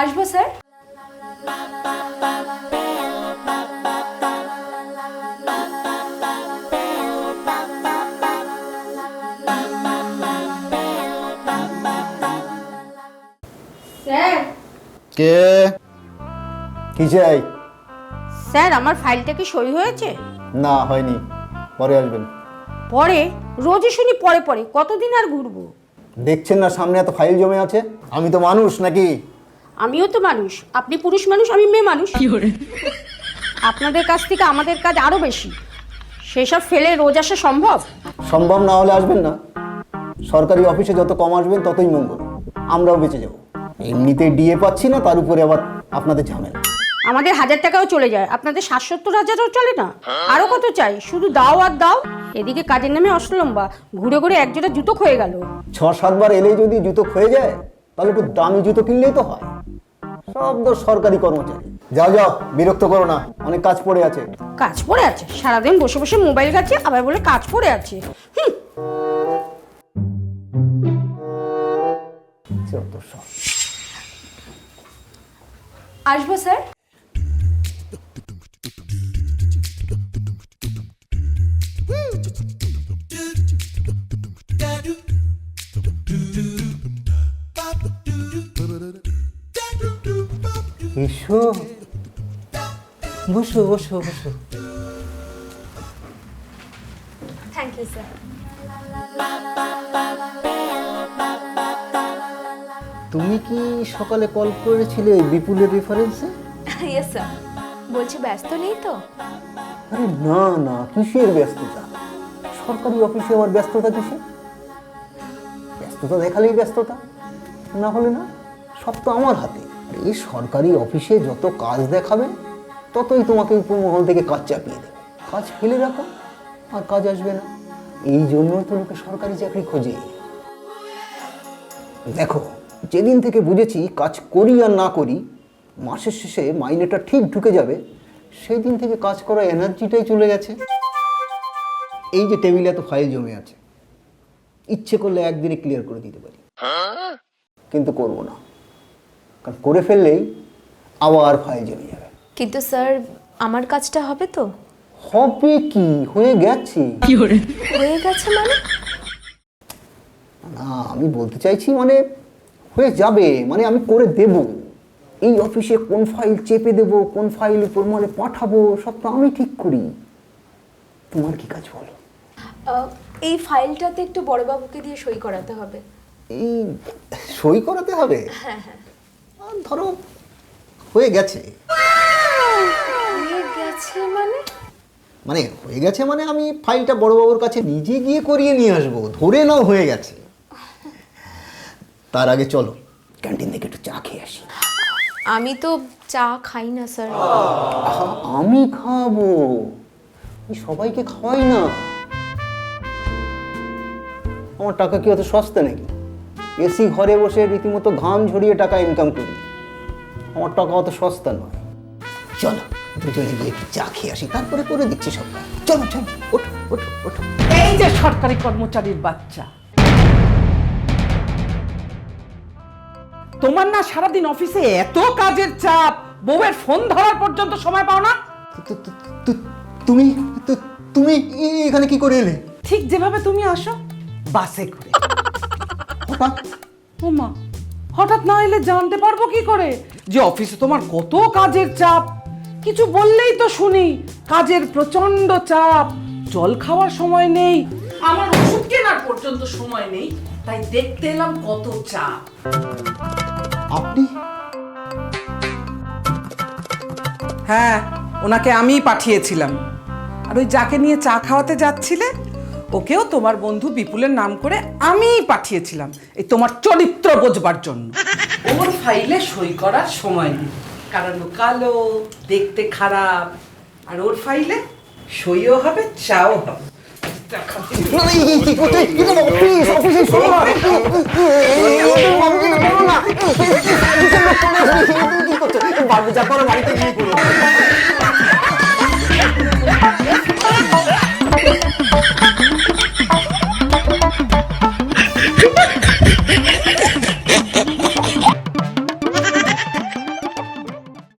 আসবো sir. Sir. কে? কি চাই? স্যার আমার ফাইলটা কি সই হয়েছে? না, হয়নি, পরে আসবেন। পরে? রোজই শুনি পরে পরে, কতদিন আর ঘুরবো? দেখছেন না সামনে এত ফাইল জমে আছে? আমি তো মানুষ নাকি? আমিও তো মানুষ, আপনি পুরুষ মানুষ, আমি মেয়ে মানুষ। আপনাদের কাছ থেকে আমাদের কাজ আরো বেশি, সেসব ফেলে রোজ আসা সম্ভব? সম্ভব না হলে আসবেন না। সরকারি অফিসে যত কম আসবেন ততই মঙ্গল, আমরাও বেঁচে যাব। এমনিতে ডিএ পাচ্ছি না, তার উপরে আবার আপনাদের ঝামেলা। আমাদের 1000 টাকাও চলে যায়, আপনাদের 60-70 চলে না? আরো কত চাই? শুধু দাও আর দাও। এদিকে কাজের নামে অষ্টলম্বা, ঘুরে ঘুরে একজোড়া জুতো ক্ষয়ে গেল। 6-7 বার এলেই যদি জুতো ক্ষয়ে যায়, তাহলে একটু দামি জুতো কিনলেই তো হয়। সব তো সরকারি কর্মচারী। যাও যাও, বিরক্ত করো না, অনেক কাজ পড়ে আছে। কাজ পড়ে আছে? সারাদিন বসে বসে মোবাইল ঘাটছে, আবার বলে কাজ পড়ে আছে। আসবো স্যার। এসো, বসো বসো বসো। Thank you sir. তুমি কি সকালে কল করেছিলে বিপুলের রেফারেন্সে? Yes sir. বলছি ব্যস্ত নেই তো? আরে না না, কিসের ব্যস্ততা? সরকারি অফিসে আমার ব্যস্ততা কিসে? ব্যস্ততা দেখালেই ব্যস্ততা, না হলে না। সব তো আমার হাতে। এই সরকারি অফিসে যত কাজ দেখাবে ততই তোমাকে উপরমহল থেকে কাজ চাপিয়ে দেবে। কাজ ফেলে রাখো আর কাজ আসবে না। এই জন্যই তো লোকে সরকারি চাকরি খোঁজে। দেখো, যেদিন থেকে বুঝেছি কাজ করি আর না করি মাসের শেষে মাইনেটা ঠিক ঢুকে যাবে, সেই দিন থেকে কাজ করার এনার্জিটাই চলে গেছে। এই যে টেবিলে এত ফাইল জমে আছে, ইচ্ছে করলে একদিনে ক্লিয়ার করে দিতে পারি, কিন্তু করব না। কারণ করে ফেললেই আবার ফাইল জমে যাবে। কিন্তু স্যার আমার কাজটা হবে তো? হবে কি, হয়ে গেছে। হয়ে গেছে মানে? না, আমি বলতে চাইছি মানে হয়ে যাবে, মানে আমি করে দেব। এই অফিসে কোন ফাইল চেপে দেব, কোন ফাইল উপর মানে পাঠাবো, সব তো আমি ঠিক করি। তোমার কি কাজ বলো? এই ফাইলটাতে একটু বড়বাবুকে দিয়ে সই করাতে হবে। এই সই করাতে হবে? হ্যাঁ হ্যাঁ। ধরো হয়ে গেছে। হয়ে গেছে মানে? মানে হয়ে গেছে মানে আমি ফাইলটা বড়বাবুর কাছে নিজে গিয়ে করিয়ে নিয়ে আসবো, ধরে নাও হয়ে গেছে। তার আগে চলো ক্যান্টিন থেকে একটু চা খেয়ে আসি। আমি তো চা খাই না স্যার। আমি খাবো, আমি সবাইকে খাওয়াই না। আমার টাকা কি অত সস্তা নাকি? এসি ঘরে বসে রীতিমতো ঘাম ঝরিয়ে টাকা ইনকাম করি। আমার টাকা অত সস্তা নয়। চলো দুজনে গিয়ে একটু চা খেয়ে আসি, তারপরে করে দিচ্ছি সব কাজ। চলো চলো, ওঠো ওঠো ওঠো। এই যে সরকারি কর্মচারীর বাচ্চা, তোমার না সারাদিন অফিসে এত কাজের চাপ, বউয়ের ফোন ধরার পর্যন্ত সময় পাও না? তুমি তুমি এখানে কি করে এলে? ঠিক যেভাবে তুমি আসো, বাসে করে। হঠাৎ? ও মা, হঠাৎ না এলে জানতে পারবো কি করে যে অফিসে তোমার কত কাজের চাপ? কিছু বললেই তো শুনি কাজের প্রচন্ড চাপ, জল খাওয়ার সময় নেই, আমার ওষুধ কেনার পর্যন্ত সময় নেই, তাই দেখতে এলাম কত চাপ। আপনি? হ্যাঁ, ওনাকে আমিই পাঠিয়েছিলাম। আর ওই যাকে নিয়ে চা খাওয়াতে যাচ্ছিলে, ওকেও তোমার বন্ধু বিপুলের নাম করে আমিই পাঠিয়েছিলাম, এই তোমার চরিত্র বোঝবার জন্য। ওর ফাইলে সই করার সময় নেই, কারণ ও কালো, দেখতে খারাপ, আর ওর ফাইলে সইও হবে, চাও হবে। বাড়িতে